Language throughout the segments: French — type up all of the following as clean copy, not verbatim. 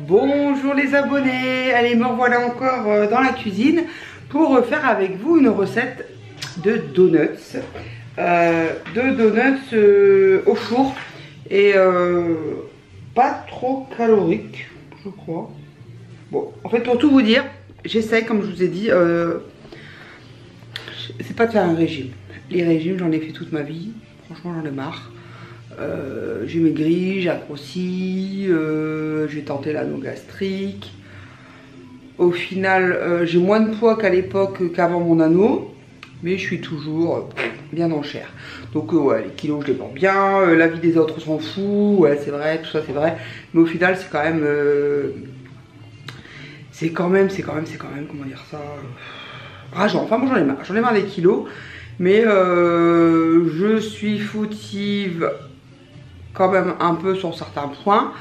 Bonjour les abonnés, allez me revoilà encore dans la cuisine pour faire avec vous une recette de donuts. Au four et pas trop calorique je crois. Bon, en fait pour tout vous dire, j'essaie comme je vous ai dit, c'est pas de faire un régime. Les régimes j'en ai fait toute ma vie, franchement j'en ai marre. J'ai maigri, j'ai grossi, j'ai tenté l'anneau gastrique. Au final, j'ai moins de poids qu'à l'époque qu'avant mon anneau, mais je suis toujours bien en chair. Donc ouais, les kilos je les porte bien, la vie des autres on s'en fout, ouais c'est vrai, tout ça c'est vrai. Mais au final c'est quand même, comment dire ça, rageant. Enfin bon j'en ai marre des kilos, mais je suis fautive quand même un peu sur certains points,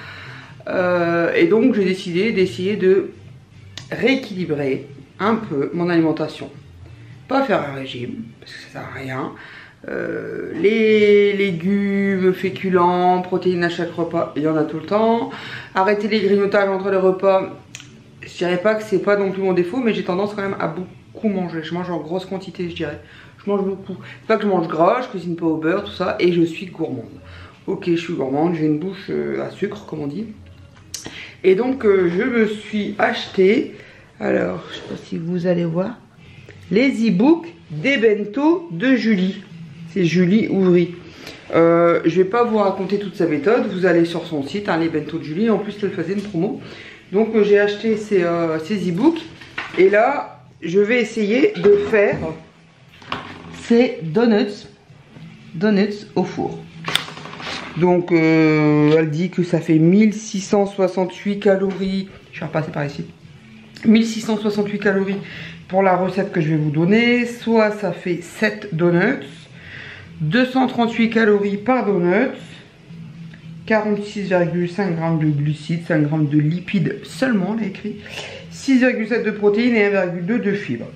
et donc j'ai décidé d'essayer de rééquilibrer un peu mon alimentation. Pas faire un régime parce que ça sert à rien, les légumes, féculents, protéines à chaque repas, il y en a tout le temps. Arrêter les grignotages entre les repas, je dirais pas que c'est pas non plus mon défaut, mais j'ai tendance quand même à beaucoup manger. Je mange en grosse quantité, je dirais. Je mange beaucoup. C'est pas que je mange gras, je cuisine pas au beurre, tout ça, et je suis gourmande. Ok, je suis gourmande, j'ai une bouche à sucre, comme on dit. Et donc, je me suis acheté, alors, je sais pas si vous allez voir, les e-books des bento de Julie. C'est Julie Ouvry. Je vais pas vous raconter toute sa méthode, vous allez sur son site, hein, les bento de Julie. En plus, elle faisait une promo. Donc, j'ai acheté ces e-books. Et là, je vais essayer de faire ces donuts au four. Donc elle dit que ça fait 1668 calories. Je vais repasser par ici. 1668 calories pour la recette que je vais vous donner. Soit ça fait 7 donuts. 238 calories par donut. 46,5 g de glucides, 5 g de lipides seulement, elle a écrit. 6,7 de protéines et 1,2 de fibres.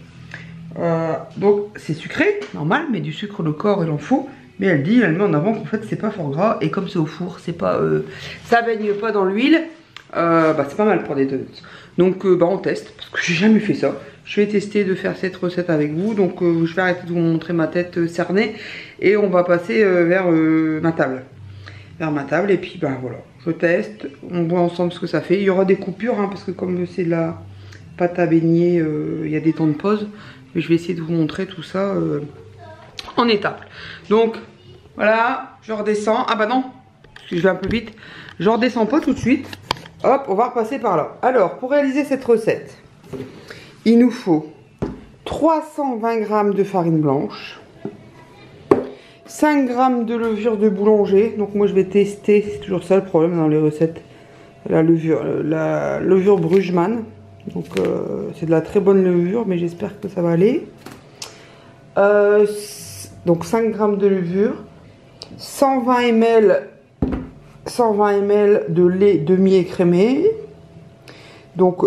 Donc c'est sucré, normal, mais du sucre le corps il en faut. Mais elle dit, elle met en avant qu'en fait c'est pas fort gras, et comme c'est au four, c'est pas, ça baigne pas dans l'huile, c'est pas mal pour des donuts. Donc on teste, parce que j'ai jamais fait ça. Je vais tester de faire cette recette avec vous, donc je vais arrêter de vous montrer ma tête cernée, et on va passer vers ma table. Vers ma table, et puis voilà, je teste, on voit ensemble ce que ça fait. Il y aura des coupures, hein, parce que comme c'est de la pâte à baigner, il y a des temps de pause, mais je vais essayer de vous montrer tout ça en étapes. Donc voilà, je redescends. Ah bah non, parce que je vais un peu vite. Je redescends pas tout de suite. Hop, on va repasser par là. Alors, pour réaliser cette recette, il nous faut 320 g de farine blanche, 5 g de levure de boulanger. Donc moi je vais tester, c'est toujours ça le problème dans les recettes, la levure Brugman. Donc c'est de la très bonne levure, mais j'espère que ça va aller. Donc 5 g de levure, 120 ml de lait demi-écrémé. Donc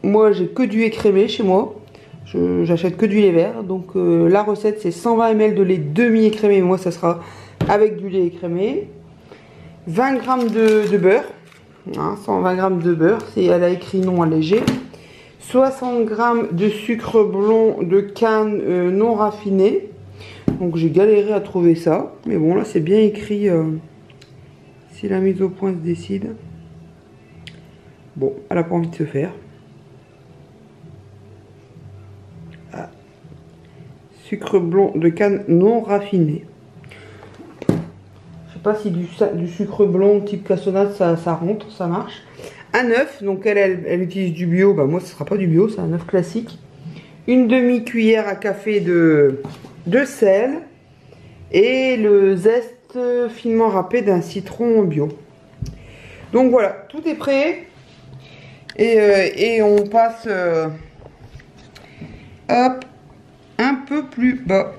moi j'ai que du écrémé chez moi, j'achète que du lait vert. Donc la recette c'est 120 ml de lait demi-écrémé, moi ça sera avec du lait écrémé. 20 g de beurre, hein, 120 g de beurre, elle a écrit non allégé. 60 g de sucre blond de canne non raffiné. Donc j'ai galéré à trouver ça, mais bon là c'est bien écrit, si la mise au point se décide. Bon, elle n'a pas envie de se faire. Ah. Sucre blond de canne non raffiné. Je sais pas si du sucre blond type cassonade ça rentre, ça marche. Un œuf, donc elle utilise du bio, moi ce sera pas du bio, c'est un œuf classique. Une demi-cuillère à café de sel et le zeste finement râpé d'un citron bio. Donc voilà, tout est prêt, et on passe hop, un peu plus bas,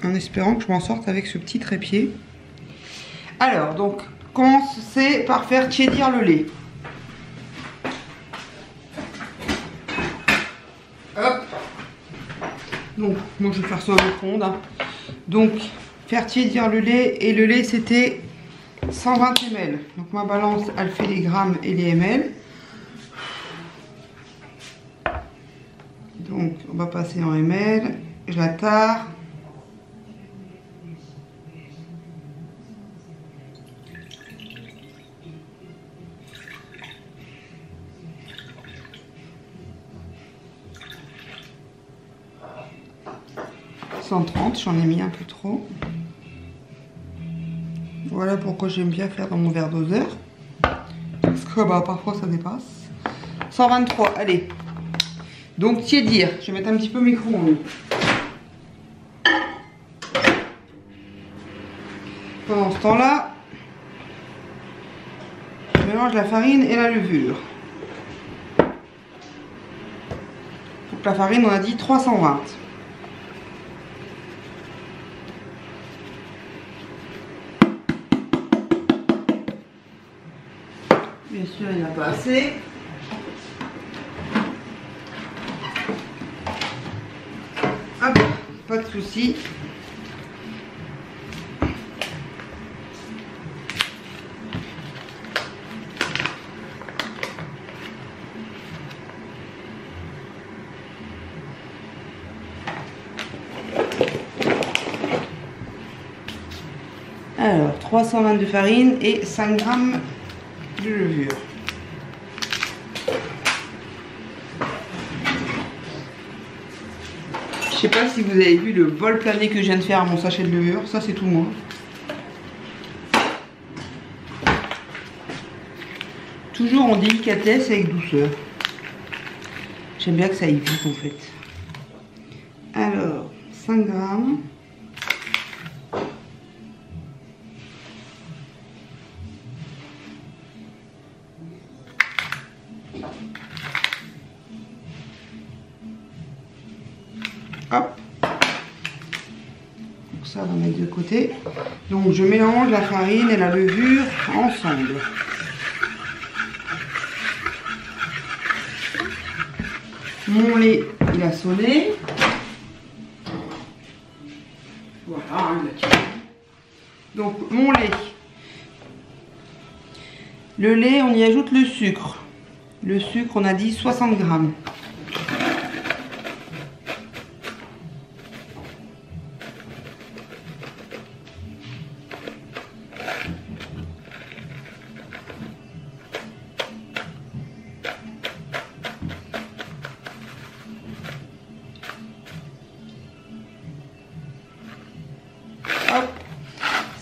en espérant que je m'en sorte avec ce petit trépied. Alors donc commencez par faire tiédir le lait. Hop. Donc moi je vais faire ça au micro-ondes, hein. Donc faire tiédir le lait, et le lait c'était 120 ml. Donc ma balance, elle fait les grammes et les ml. Donc on va passer en ml. Je la tare. J'en ai mis un peu trop. Voilà pourquoi j'aime bien faire dans mon verre doseur. Parce que bah, parfois ça dépasse. 123, allez. Donc tiédir, je vais mettre un petit peu micro-ondes. Pendant ce temps-là, je mélange la farine et la levure. Donc la farine, on a dit 320. Bien sûr, il n'y en a pas assez. Hop, pas de souci. Alors, 320 de farine et 5 grammes de levure. Je sais pas si vous avez vu le vol plané que je viens de faire à mon sachet de levure. Ça, c'est tout moi. Toujours en délicatesse et avec douceur. J'aime bien que ça aille vite en fait. Alors, 5 grammes. Hop. Donc ça, on va mettre de côté. Donc je mélange la farine et la levure ensemble. Mon lait, il a sonné. Voilà, donc mon lait. Le lait, on y ajoute le sucre. Le sucre, on a dit 60 grammes.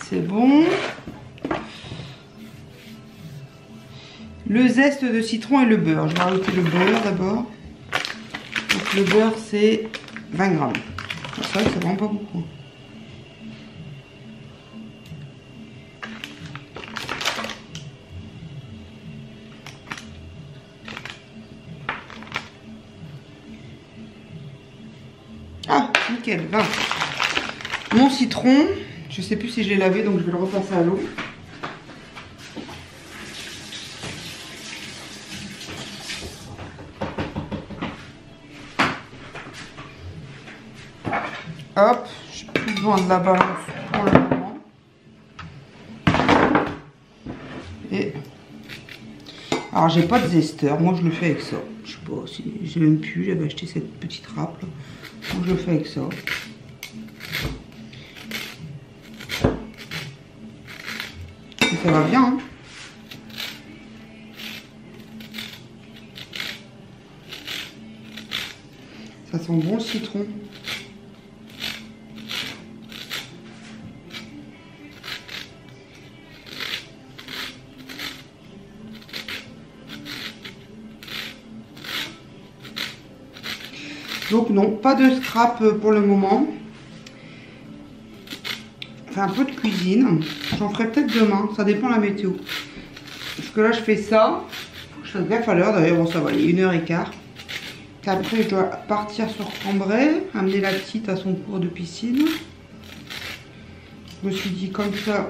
C'est bon. Le zeste de citron et le beurre. Je vais rajouter le beurre d'abord. Donc le beurre c'est 20 grammes. C'est vrai que c'est vraiment pas beaucoup. Ah, nickel, 20. Mon citron. Je sais plus si je l'ai lavé, donc je vais le repasser à l'eau. Hop, j'ai plus besoin de la balance pour le moment. Et alors j'ai pas de zesteur, moi je le fais avec ça. Je sais pas si j'ai même plus, j'avais acheté cette petite râpe. Donc je le fais avec ça. Ça va bien, hein. Ça sent bon le citron. Donc non, pas de scrap pour le moment. Fait un peu de cuisine. J'en ferai peut-être demain, ça dépend de la météo. Parce que là je fais ça. Faut que je fasse gaffe à l'heure, d'ailleurs bon ça va, il est 1h15. Et après je dois partir sur Cambrai, amener la petite à son cours de piscine. Je me suis dit comme ça,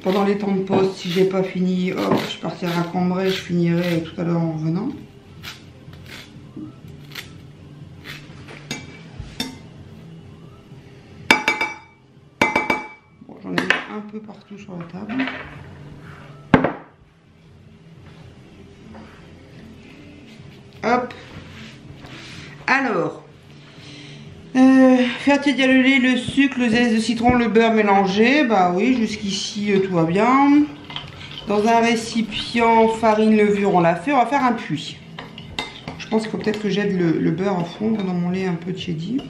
pendant les temps de pause, si j'ai pas fini, oh, je partirai à Cambrai, je finirai tout à l'heure en revenant. un peu partout sur la table. Hop. Alors, faire tiédir le lait, le sucre, le zeste de citron, le beurre mélangé. Bah oui, jusqu'ici tout va bien. Dans un récipient, farine, levure, on l'a fait. On va faire un puits. Je pense qu'il faut peut-être que j'aide le beurre à fondre dans mon lait un peu tiédi.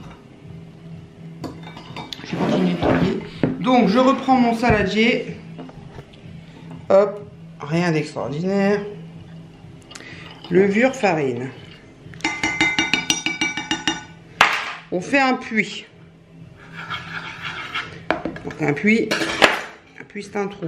Je vais pas tout nettoyer. Donc, je reprends mon saladier. Hop, rien d'extraordinaire. Levure, farine. On fait un puits. Donc un puits c'est un trou.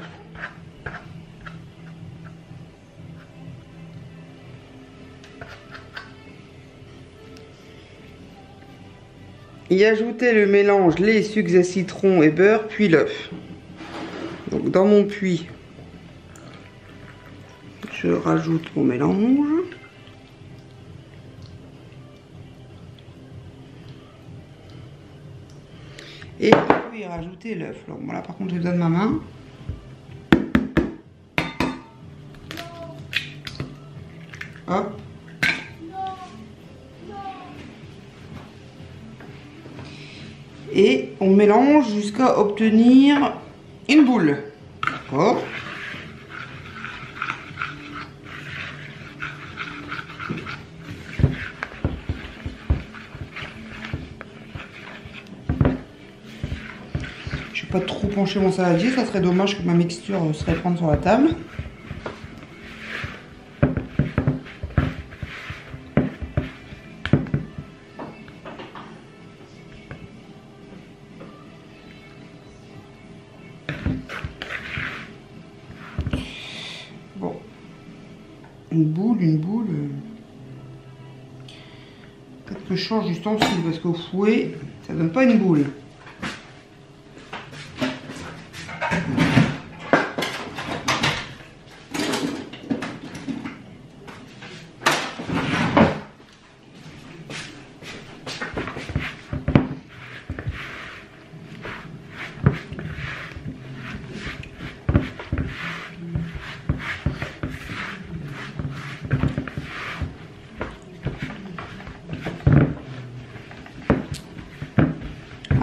Y ajouter le mélange lait, sucre, citron et beurre, puis l'œuf. Donc dans mon puits, je rajoute mon mélange. Et on peut y rajouter l'œuf. Bon, là par contre je donne ma main. Hop. Et on mélange jusqu'à obtenir une boule. D'accord. Je ne vais pas trop pencher mon saladier, ça serait dommage que ma mixture se répande sur la table. Bon, une boule. Peut-être que je change d'ustensile parce qu'au fouet, ça donne pas une boule.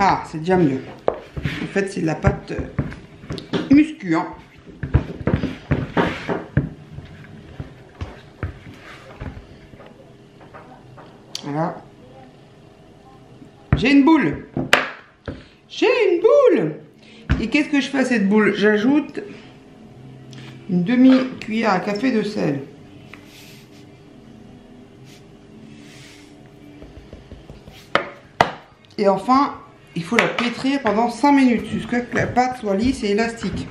Ah, c'est déjà mieux. En fait, c'est de la pâte muscu, hein. Voilà. J'ai une boule. J'ai une boule. Et qu'est-ce que je fais à cette boule? J'ajoute une demi-cuillère à café de sel. Et enfin, il faut la pétrir pendant 5 minutes jusqu'à ce que la pâte soit lisse et élastique.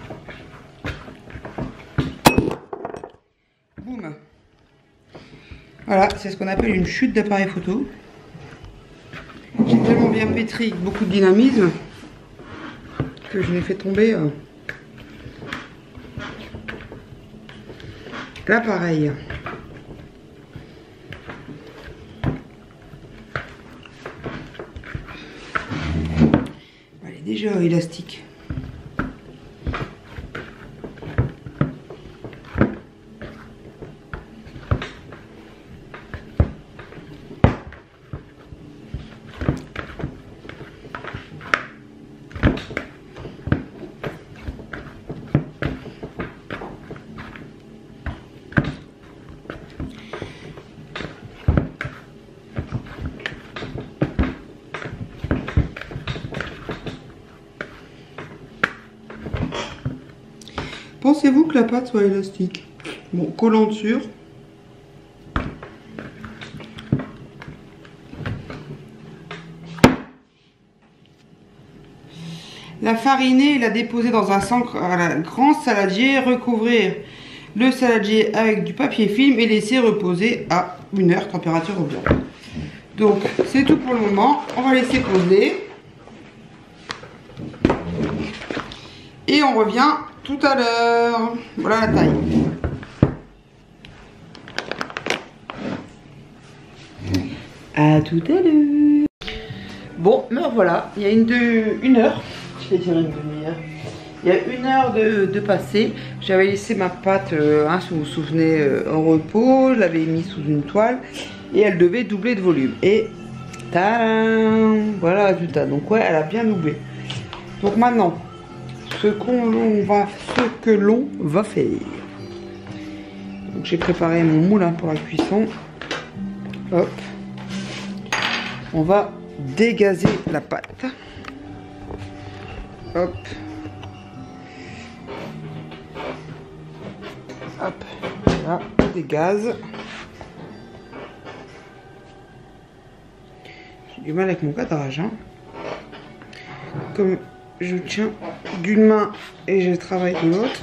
Boum. Voilà, c'est ce qu'on appelle une chute d'appareil photo. J'ai tellement bien pétri avec beaucoup de dynamisme que je l'ai fait tomber l'appareil. Elle est déjà élastique. Pensez-vous que la pâte soit élastique? Bon, collant sur. La fariner et la déposer dans un grand saladier, recouvrir le saladier avec du papier film et laisser reposer à 1 heure, température ambiante. Donc, c'est tout pour le moment. On va laisser poser. Et on revient tout à l'heure. Voilà la taille. À tout à l'heure. Bon, me voilà. Il y a une heure. Je vais dire une demi-heure. Il y a 1 heure de passé. J'avais laissé ma pâte, si vous vous souvenez, en repos. Je l'avais mise sous une toile et elle devait doubler de volume. Et tadam, voilà le résultat. Donc ouais, elle a bien doublé. Donc maintenant, ce que l'on va faire. Donc j'ai préparé mon moule pour la cuisson. Hop. On va dégazer la pâte. Hop. Hop. Là, on dégaze. J'ai du mal avec mon cadrage. Hein. Comme je tiens d'une main et je travaille de l'autre.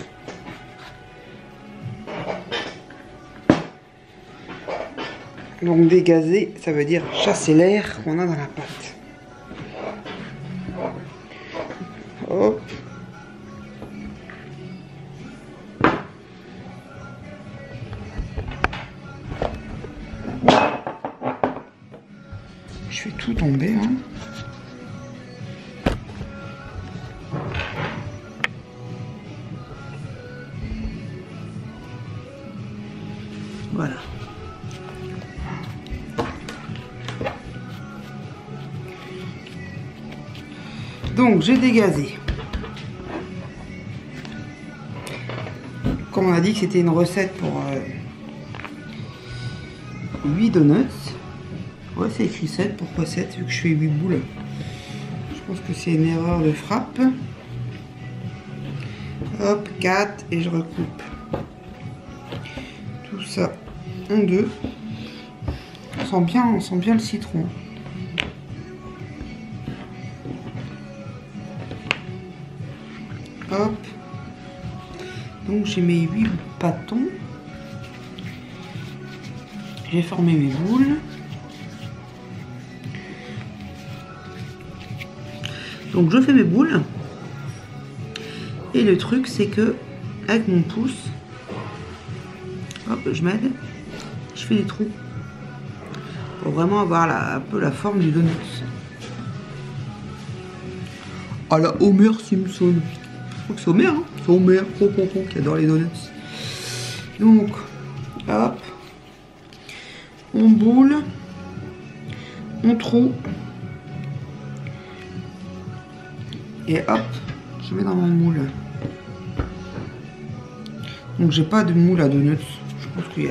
Donc dégazer, ça veut dire chasser l'air qu'on a dans la pâte. Hop. Je fais tout tomber. Hein. Voilà. Donc j'ai dégazé. Comme on a dit que c'était une recette pour 8 donuts. Ouais, c'est écrit 7. Pourquoi 7 vu que je fais 8 boules? Je pense que c'est une erreur de frappe. Hop, 4 et je recoupe tout ça en deux. On sent bien le citron. Hop. Donc j'ai mes 8 bâtons. J'ai formé mes boules. Donc je fais mes boules. Et le truc c'est que avec mon pouce, hop, je m'aide, je fais des trous. Pour vraiment avoir un peu la forme du donut. À la Homer Simpson. Je crois que c'est Homer, hein. C'est Homer, qui adore les donuts. Donc, hop. On boule. On trou. Et hop, je mets dans mon moule. Donc j'ai pas de moule à donuts. Je pense qu'il y a...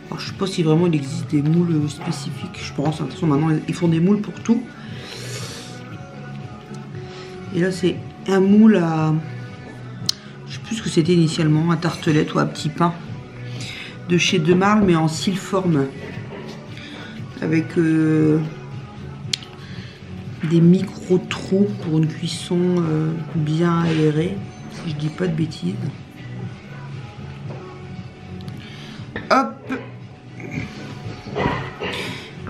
Alors, je sais pas si vraiment il existe des moules spécifiques. Je pense, attention, maintenant ils font des moules pour tout. Et là c'est un moule à... Je sais plus ce que c'était initialement, à tartelette ou à petit pain. De chez Demarle, mais en Silforme. Avec des micro-trous pour une cuisson bien aérée. Si je dis pas de bêtises. Hop.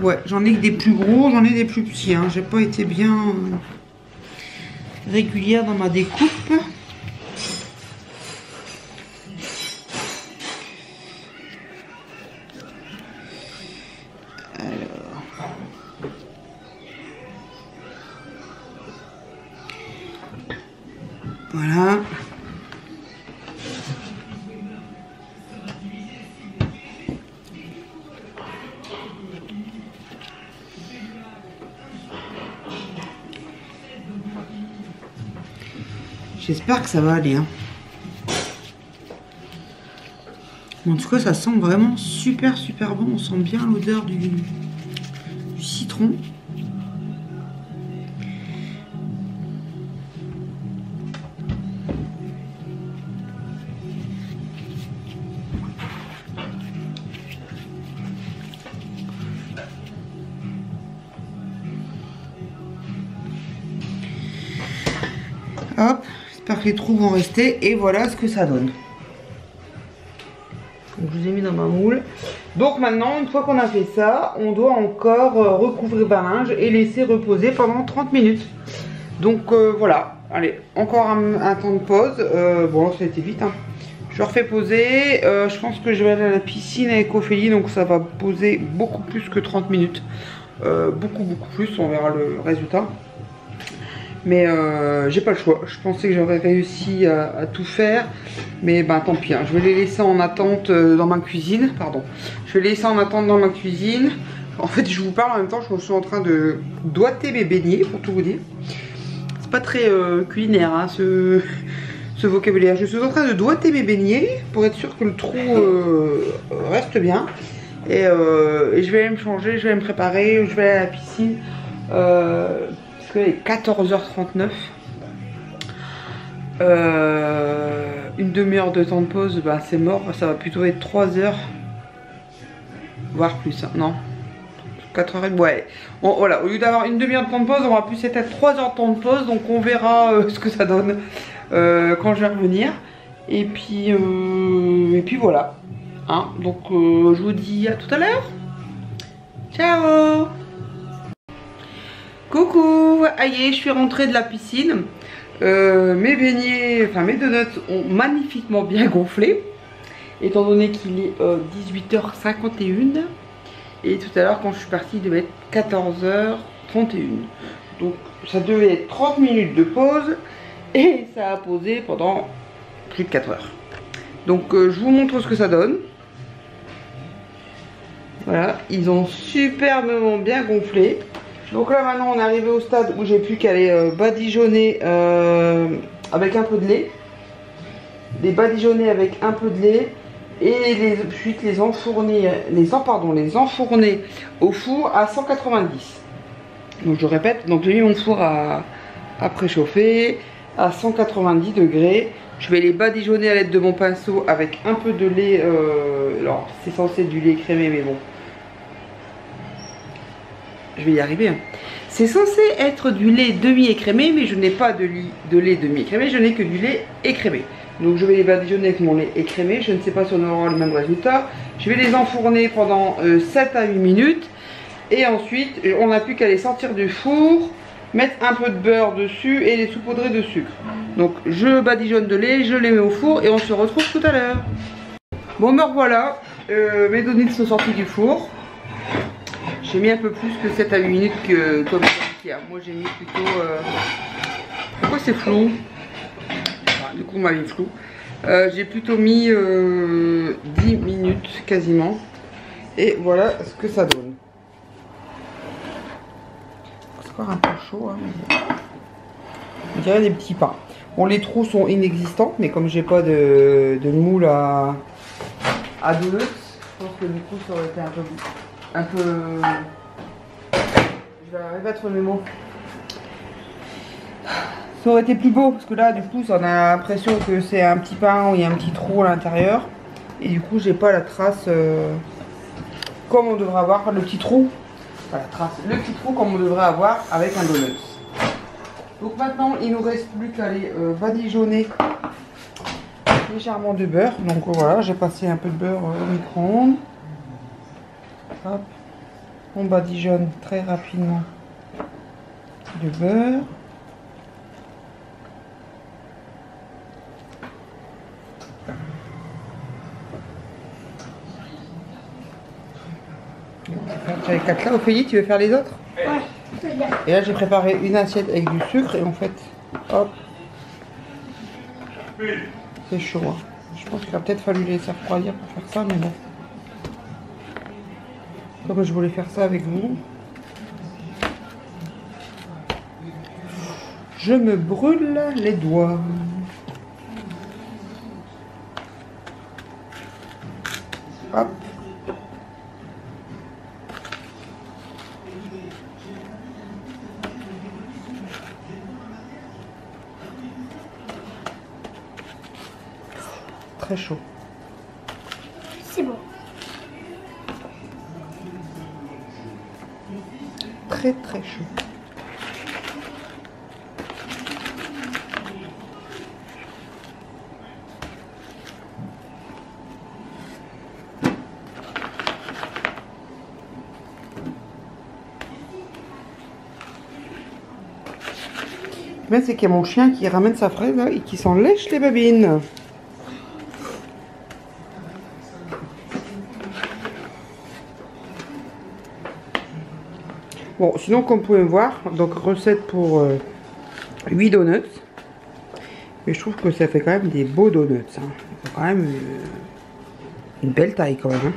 Ouais, j'en ai des plus gros, j'en ai des plus petits. Hein. J'ai pas été bien régulière dans ma découpe. Alors. Voilà. J'espère que ça va aller. Hein. En tout cas, ça sent vraiment super bon. On sent bien l'odeur du citron. Hop. J'espère que les trous vont rester et voilà ce que ça donne. Donc, je vous ai mis dans ma moule. Donc maintenant, une fois qu'on a fait ça, on doit encore recouvrir d'un linge et laisser reposer pendant 30 minutes. Donc voilà, allez, encore un temps de pause. Bon, ça a été vite. Hein. Je refais poser. Je pense que je vais aller à la piscine avec Ophélie, donc ça va poser beaucoup plus que 30 minutes. Beaucoup plus, on verra le résultat. Mais j'ai pas le choix. Je pensais que j'aurais réussi à tout faire. Mais ben tant pis, hein. Je vais les laisser en attente dans ma cuisine. Pardon. Je vais les laisser en attente dans ma cuisine. En fait, je vous parle en même temps, je me suis en train de doigter mes beignets, pour tout vous dire. C'est pas très culinaire, hein, ce vocabulaire. Je suis en train de doigter mes beignets pour être sûr que le trou reste bien. Et je vais aller me changer, je vais aller me préparer, je vais aller à la piscine. Parce qu'il est 14h39. Une demi-heure de temps de pause, bah, c'est mort. Ça va plutôt être 3 heures. Voire plus, hein, non. 4h30, ouais. Bon, voilà, au lieu d'avoir une demi-heure de temps de pause, on va plus être 3 heures de temps de pause. Donc on verra ce que ça donne quand je vais revenir. Et puis voilà. Hein, donc je vous dis à tout à l'heure. Ciao. Coucou. Aïe, je suis rentrée de la piscine. Mes beignets, enfin mes donuts ont magnifiquement bien gonflé. Étant donné qu'il est 18h51. Et tout à l'heure quand je suis partie il devait être 14h31. Donc ça devait être 30 minutes de pause. Et ça a posé pendant plus de 4 heures. Donc je vous montre ce que ça donne. Voilà, ils ont superbement bien gonflé. Donc là maintenant on est arrivé au stade où j'ai plus qu'à les badigeonner avec un peu de lait. Les badigeonner avec un peu de lait. Et ensuite les enfourner au four à 190. Donc je répète, donc j'ai mis mon four à préchauffer à 190 degrés. Je vais les badigeonner à l'aide de mon pinceau avec un peu de lait. Alors c'est censé être du lait écrémé mais bon. Je vais y arriver. Hein. C'est censé être du lait demi-écrémé mais je n'ai pas de lait demi-écrémé, je n'ai que du lait écrémé. Donc je vais les badigeonner avec mon lait écrémé. Je ne sais pas si on aura le même résultat. Je vais les enfourner pendant 7 à 8 minutes. Et ensuite, on n'a plus qu'à les sortir du four, mettre un peu de beurre dessus et les saupoudrer de sucre. Donc je badigeonne de lait, je les mets au four et on se retrouve tout à l'heure. Bon me revoilà. Mes donuts sont sortis du four. J'ai mis un peu plus que 7 à 8 minutes que comme hier. Moi j'ai mis plutôt... Pourquoi c'est flou? Du coup ma vie flou. J'ai plutôt mis 10 minutes quasiment. Et voilà ce que ça donne. C'est encore un peu chaud. Hein, mais... On dirait des petits pains. Bon les trous sont inexistants. Mais comme j'ai pas de moule à donuts, je pense que du coup ça aurait été un peu... Je vais remettre mes mots. Ça aurait été plus beau parce que là du coup on a l'impression que c'est un petit pain où il y a un petit trou à l'intérieur et du coup j'ai pas la trace comme on devrait avoir, enfin, le petit trou, pas la trace, le petit trou comme on devrait avoir avec un donut. Donc maintenant il nous reste plus qu'à les badigeonner légèrement de beurre. Donc voilà, j'ai passé un peu de beurre au micro-ondes. Hop, on badigeonne très rapidement de beurre. Tu as les 4 là, Ophélie, tu veux faire les autres? Ouais. Et là j'ai préparé une assiette avec du sucre et en fait, hop, c'est chaud. Hein. Je pense qu'il a peut-être fallu laisser refroidir pour faire ça, mais bon. Comme je voulais faire ça avec vous, je me brûle les doigts. Hop. Très chaud. C'est bon. Très très chaud. Mais c'est qu'il y a mon chien qui ramène sa fraise là, et qui s'en lèche les babines. Bon, sinon comme vous pouvez voir, donc recette pour 8 donuts. Mais je trouve que ça fait quand même des beaux donuts. Hein. C'est quand même une belle taille quand même. Hein.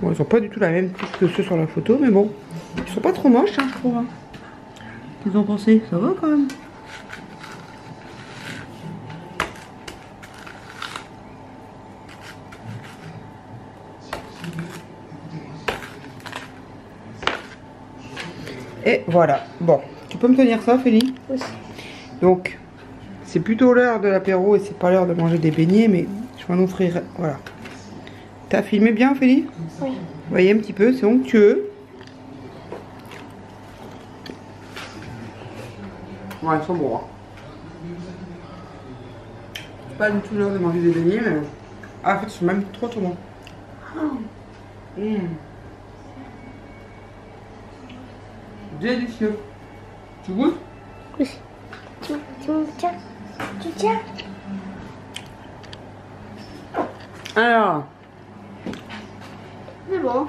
Bon, ils sont pas du tout la même coupe que ceux sur la photo, mais bon, ils sont pas trop moches, hein, je trouve. Hein. Qu'est-ce que vous en pensez? Ça va quand même. Et voilà. Bon, tu peux me tenir ça, Félie? Oui. Donc, c'est plutôt l'heure de l'apéro et c'est pas l'heure de manger des beignets, mais je vais en offrir. Voilà. T'as filmé bien, Félie? Oui. Vous voyez un petit peu, c'est onctueux. Ouais, ils sont bons. Hein. C'est pas du tout l'heure de manger des beignets, mais... Ah, en fait, ils sont même trop bons. Délicieux. Tu goûtes? Oui. Tu tiens. Tu tiens. Alors, C'est bon.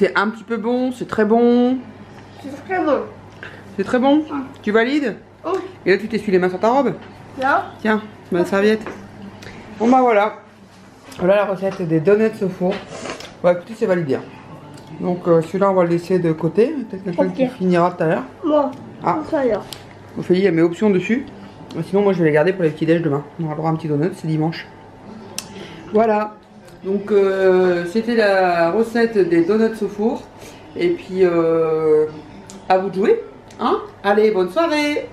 c'est un petit peu bon, c'est très bon. C'est très bon. C'est très bon. Tu valides? Oh. Et là, tu t'essuies les mains sur ta robe? Là. Tiens, ma serviette. Bon bah voilà. Voilà la recette des donuts au four. Bon écoutez, c'est validé. Donc celui-là, on va le laisser de côté. Peut-être quelqu'un qui finira tout à l'heure. Moi. Ah. Ça là. Ophélie, il y a mes options dessus. Sinon, moi, je vais les garder pour les petits déj demain. On aura le droit à un petit donut, c'est dimanche. Voilà. Donc, c'était la recette des donuts au four. Et puis, à vous de jouer. Hein? Allez, bonne soirée!